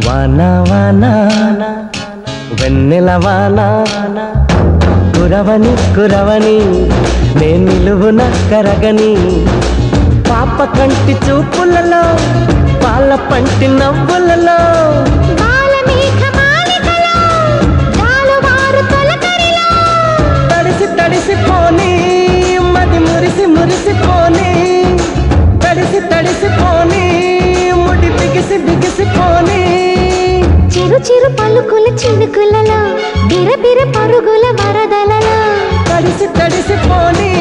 వానా వానా వెన్నెల వానా కురవని కురవని నే నిలువున కరగని పాప కంటి చూపులలో పాల పంటి నవ్వులలో తడిసి తడిసిపోని మది మురిసి మురిసిపోని తడిసి తడిసిపోని ముడి బిగిసి బిగిసిపోని చిరు చిరు పలుకుల చినుకులలో బిర బిర పరుగుల వరదలలో తడిసి తడిసిపోని